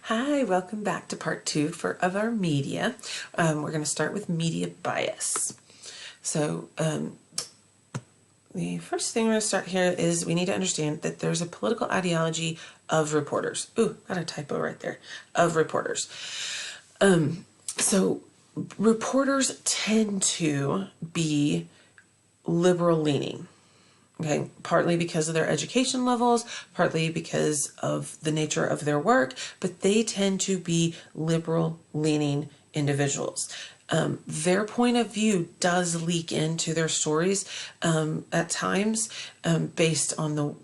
Hi, welcome back to part two of our media. We're going to start with media bias. So the first thing we're going to start here is we need to understand that there's a political ideology of reporters. Ooh, got a typo right there. Of reporters. So reporters tend to be liberal leaning. Okay, partly because of their education levels, partly because of the nature of their work, but they tend to be liberal leaning individuals. Their point of view does leak into their stories at times based on the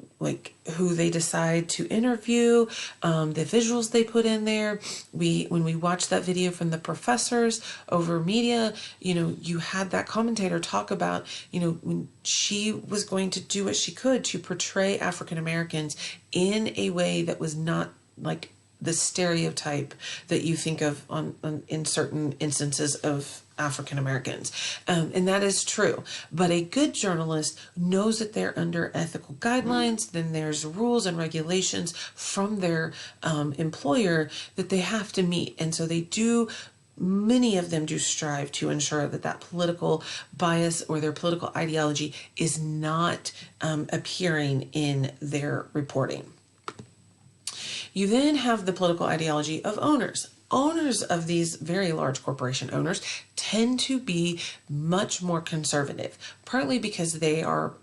who they decide to interview, the visuals they put in there. When we watched that video from the professors over media, you had that commentator talk about, when she was going to do what she could to portray African Americans in a way that was not like the stereotype that you think of in certain instances of African Americans. And that is true. But a good journalist knows that they're under ethical guidelines. Then there's rules and regulations from their employer that they have to meet. And so many of them do strive to ensure that political bias or their political ideology is not appearing in their reporting. You then have the political ideology of owners. Owners of these very large corporation owners tend to be much more conservative, partly because they are,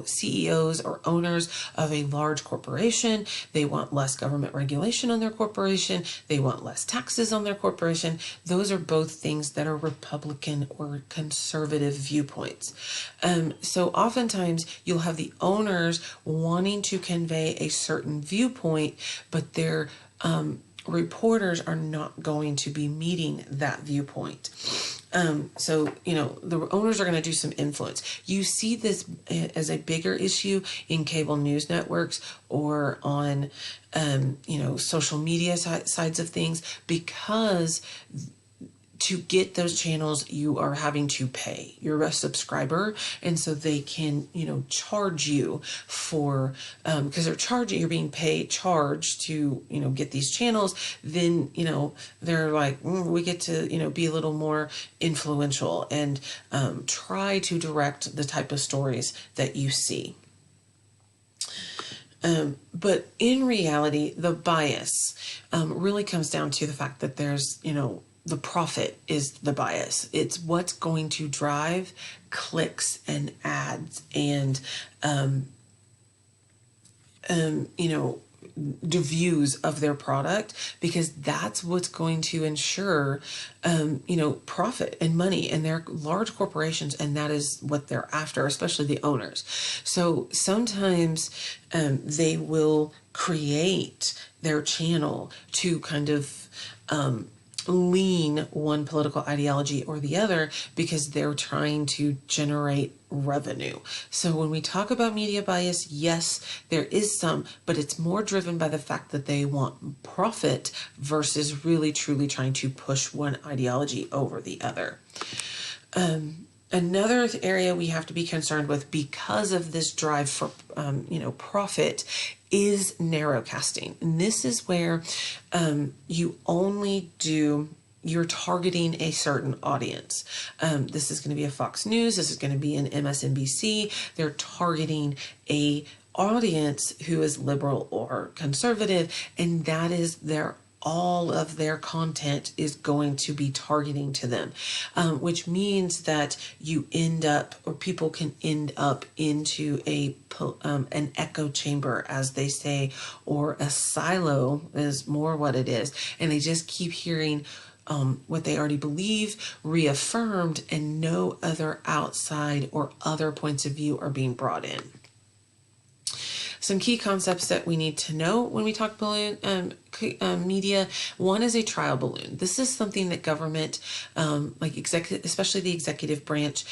CEOs or owners of a large corporation. They want less government regulation on their corporation. They want less taxes on their corporation. Those are both things that are Republican or conservative viewpoints. So oftentimes you'll have the owners wanting to convey a certain viewpoint, but they're reporters are not going to be meeting that viewpoint. So the owners are going to do some influence. You see this as a bigger issue in cable news networks or on, social media sides of things, because to get those channels, you are having to pay. You're a subscriber, and so they can, charge you for, because you're being charged to, get these channels. Then, they're like, we get to, be a little more influential and try to direct the type of stories that you see. But in reality, the bias really comes down to the fact that there's, the profit is the bias. It's what's going to drive clicks and ads and, the views of their product, because that's what's going to ensure, profit and money. And they're large corporations, and that is what they're after, especially the owners. So sometimes they will create their channel to kind of lean one political ideology or the other because they're trying to generate revenue. So when we talk about media bias, yes, there is some, but it's more driven by the fact that they want profit versus really truly trying to push one ideology over the other. Another area we have to be concerned with because of this drive for, profit is narrowcasting. And this is where you're targeting a certain audience. This is going to be a Fox News. This is going to be an MSNBC. They're targeting a audience who is liberal or conservative, and that is all of their content is going to be targeting to them, which means that people can end up into an echo chamber, as they say, or a silo is more what it is. And they just keep hearing what they already believe reaffirmed, and no other outside or other points of view are being brought in. Some key concepts that we need to know when we talk media. One is a trial balloon. This is something that government, especially the executive branch,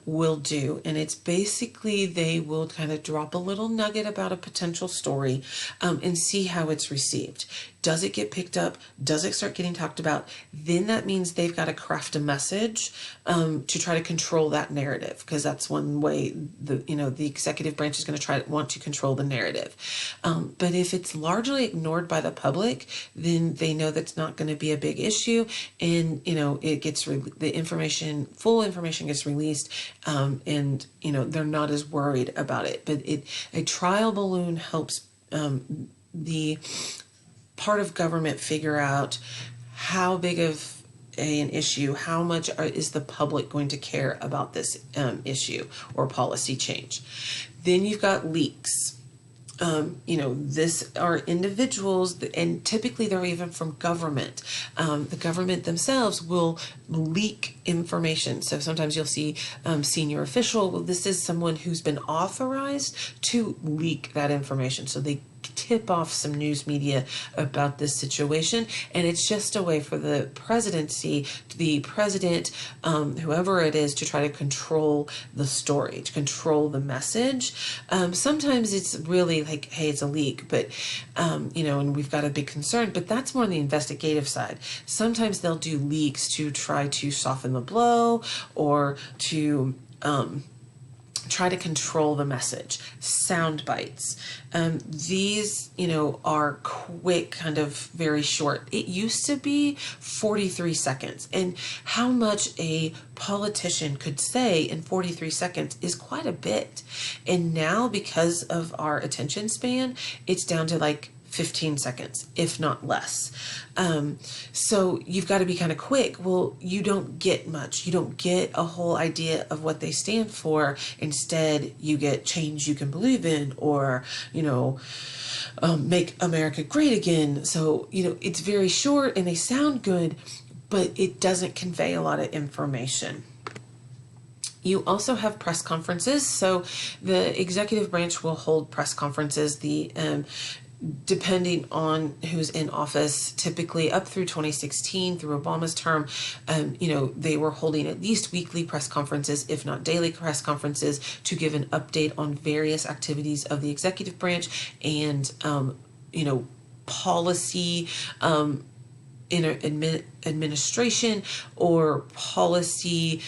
will do. And it's basically they will kind of drop a little nugget about a potential story and see how it's received. Does it get picked up? Does it start getting talked about? Then that means they've got to craft a message to try to control that narrative, because that's one way the executive branch is going to want to control the narrative. But if it's largely ignored by the public, public, then they know that's not going to be a big issue, and it gets the information, full information gets released, and they're not as worried about it. But a trial balloon helps the part of government figure out how big of an issue, how much is the public going to care about this issue or policy change. Then you've got leaks. This are individuals, and typically they're even from government. The government themselves will leak information. So sometimes you'll see senior official. Well, this is someone who's been authorized to leak that information. So they tip off some news media about this situation, and it's just a way for the presidency, the president, whoever it is, to try to control the story, to control the message. Sometimes it's really like, hey, it's a leak, but and we've got a big concern, but that's more on the investigative side. Sometimes they'll do leaks to try to soften the blow, or to try to control the message. Sound bites. These, are quick, kind of very short. It used to be 43 seconds. And how much a politician could say in 43 seconds is quite a bit. And now, because of our attention span, it's down to like 15 seconds, if not less. So you've got to be kind of quick. Well, you don't get much. You don't get a whole idea of what they stand for. Instead, you get change you can believe in, or, make America great again. So, it's very short and they sound good, but it doesn't convey a lot of information. You also have press conferences. So the executive branch will hold press conferences. Depending on who's in office, typically up through 2016, through Obama's term, they were holding at least weekly press conferences, if not daily press conferences, to give an update on various activities of the executive branch and, policy, administration or policy,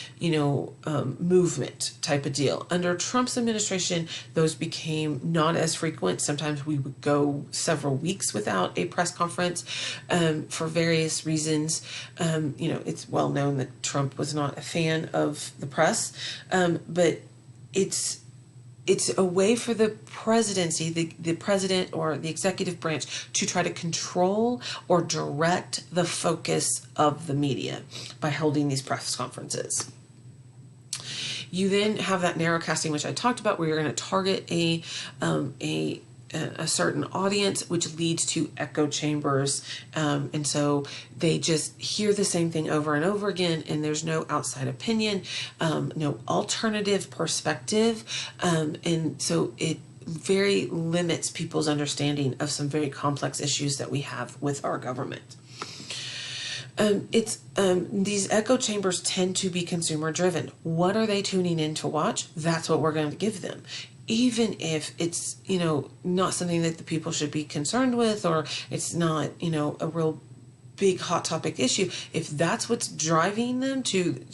movement type of deal. Under Trump's administration, those became not as frequent. Sometimes we would go several weeks without a press conference for various reasons. It's well known that Trump was not a fan of the press, but it's a way for the presidency, the president or the executive branch, to try to control or direct the focus of the media by holding these press conferences. You then have that narrowcasting, which I talked about, where you're going to target a certain audience, which leads to echo chambers. And so they just hear the same thing over and over again, and there's no outside opinion, no alternative perspective. And so it very limits people's understanding of some very complex issues that we have with our government. These echo chambers tend to be consumer driven. What are they tuning in to watch? That's what we're going to give them. Even if it's, not something that the people should be concerned with, or it's not, a real big hot topic issue. If that's what's driving them to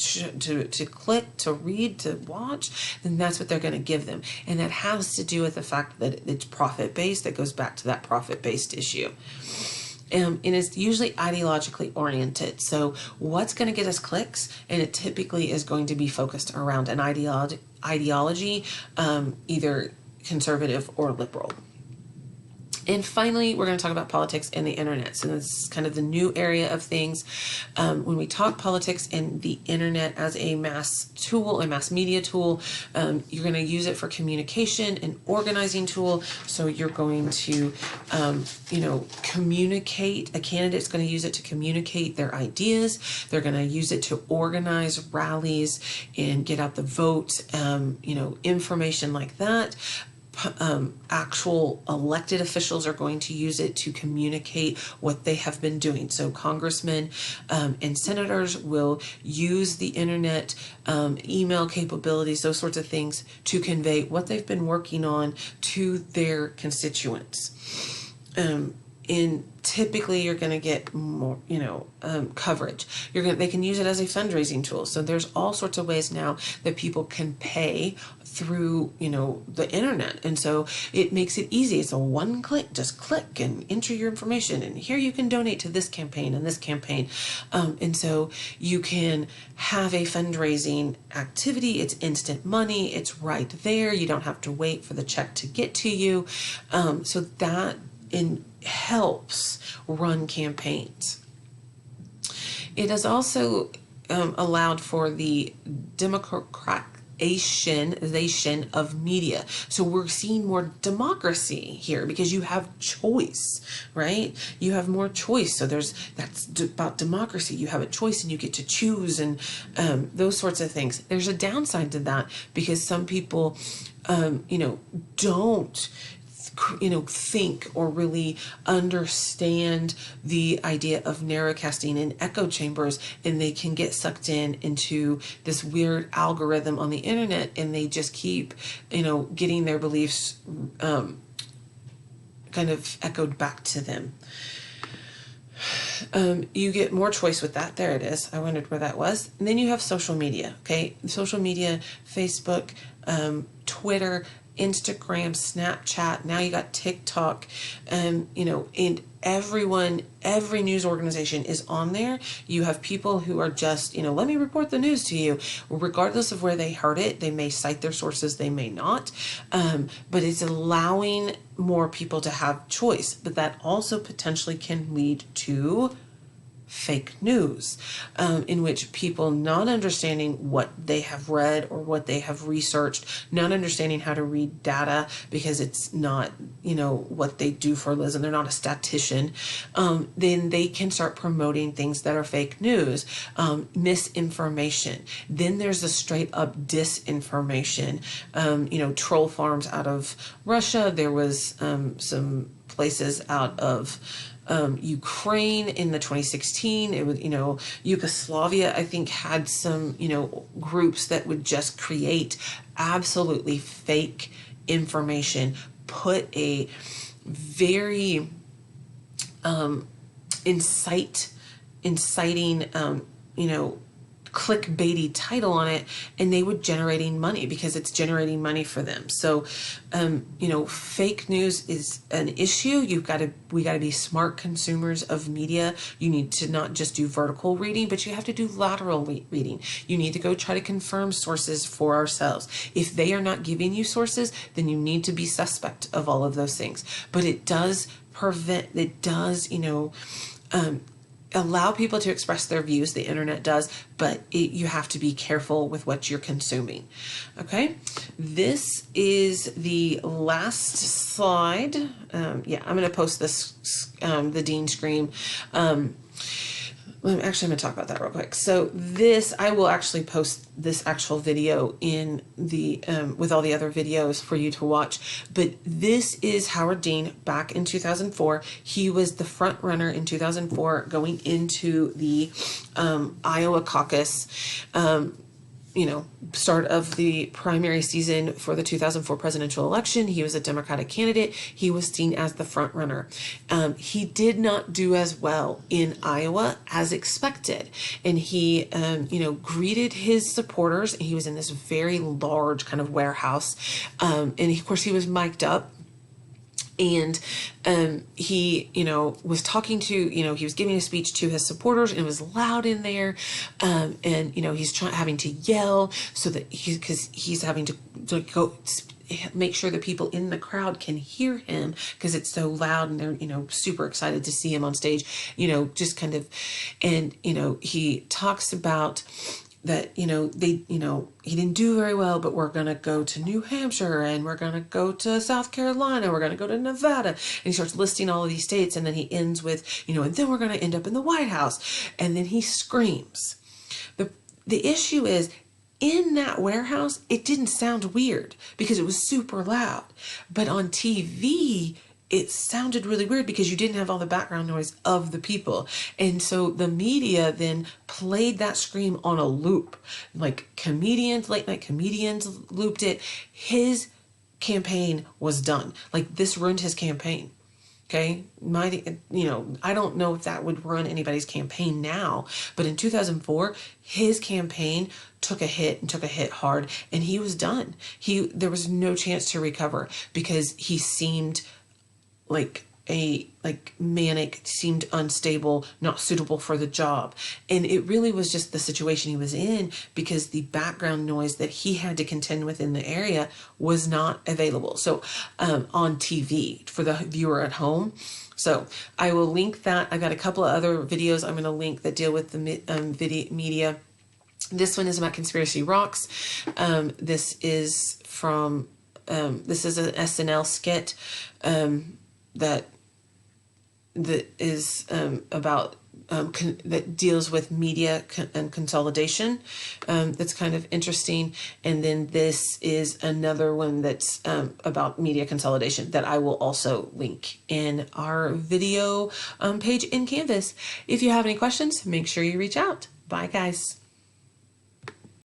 click, to read, to watch, then that's what they're going to give them. And that has to do with the fact that it's profit-based. That goes back to that profit-based issue. And it's usually ideologically oriented. So what's going to get us clicks? And it typically is going to be focused around an ideology, either conservative or liberal. And finally, we're going to talk about politics and the internet. So this is kind of the new area of things. When we talk politics and the internet as a mass tool, a mass media tool, you're going to use it for communication and organizing tool. So you're going to, communicate. A candidate's going to use it to communicate their ideas. They're going to use it to organize rallies and get out the vote, information like that. Actual elected officials are going to use it to communicate what they have been doing. So congressmen and senators will use the internet, email capabilities, those sorts of things, to convey what they've been working on to their constituents. in typically you're going to get more, coverage. They can use it as a fundraising tool. So there's all sorts of ways now that people can pay through, the internet. And so it makes it easy. It's a one click, just click and enter your information. And here you can donate to this campaign and this campaign. And so you can have a fundraising activity. It's instant money. It's right there. You don't have to wait for the check to get to you. So that helps run campaigns. It has also allowed for the democratization of media. So we're seeing more democracy here because you have choice, right? You have more choice. So that's about democracy. You have a choice and you get to choose and those sorts of things. There's a downside to that because some people, don't think or really understand the idea of narrowcasting and echo chambers, and they can get sucked into this weird algorithm on the internet, and they just keep, getting their beliefs kind of echoed back to them. You get more choice with that. There it is. I wondered where that was. And then you have social media. Okay. Social media, Facebook, Twitter, Instagram, Snapchat. Now you got TikTok, and every news organization is on there. You have people who are just, let me report the news to you, regardless of where they heard it. They may cite their sources, they may not, but it's allowing more people to have choice. But that also potentially can lead to fake news, in which people not understanding what they have read or what they have researched, not understanding how to read data because it's not, what they do for a living, they're not a statistician, then they can start promoting things that are fake news, misinformation. Then there's the straight up disinformation, troll farms out of Russia. There was some places out of Ukraine in the 2016, it was, Yugoslavia, I think, had some, groups that would just create absolutely fake information, put a very inciting, clickbaity title on it, and they were generating money because it's generating money for them. So, fake news is an issue. We got to be smart consumers of media. You need to not just do vertical reading, but you have to do lateral reading. You need to go try to confirm sources for ourselves. If they are not giving you sources, then you need to be suspect of all of those things. But it does allow people to express their views. The internet does, but you have to be careful with what you're consuming. Okay, this is the last slide. I'm going to post this, the Dean Scream. I'm going to talk about that real quick. So I will actually post this actual video in the, with all the other videos for you to watch. But this is Howard Dean back in 2004. He was the front runner in 2004 going into the Iowa caucus, start of the primary season for the 2004 presidential election. He was a Democratic candidate. He was seen as the front runner. He did not do as well in Iowa as expected. And he, greeted his supporters. He was in this very large kind of warehouse. And of course he was mic'd up. And he, was talking to, he was giving a speech to his supporters, and it was loud in there. And, he's having to yell so that because he's having to go make sure the people in the crowd can hear him because it's so loud, and they're, super excited to see him on stage, just kind of, and, he talks about that, he didn't do very well, but we're going to go to New Hampshire, and we're going to go to South Carolina, we're going to go to Nevada. And he starts listing all of these states, and then he ends with, and then we're going to end up in the White House. And then he screams. The issue is, in that warehouse, it didn't sound weird because it was super loud. But on TV, it sounded really weird because you didn't have all the background noise of the people. And so the media then played that scream on a loop. Like late night comedians looped it. His campaign was done. Like, this ruined his campaign. Okay. I don't know if that would run anybody's campaign now, but in 2004, his campaign took a hit and took a hit hard, and he was done. There was no chance to recover because he seemed like manic, seemed unstable, not suitable for the job. And it really was just the situation he was in, because the background noise that he had to contend with in the area was not available. So on TV for the viewer at home. So I will link that. I've got a couple of other videos I'm going to link that deal with the video media. This one is about Conspiracy Rocks. This is from this is an SNL skit that is about that deals with media and consolidation. That's kind of interesting. And then this is another one that's about media consolidation that I will also link in our video page in Canvas. If you have any questions, make sure you reach out. Bye, guys.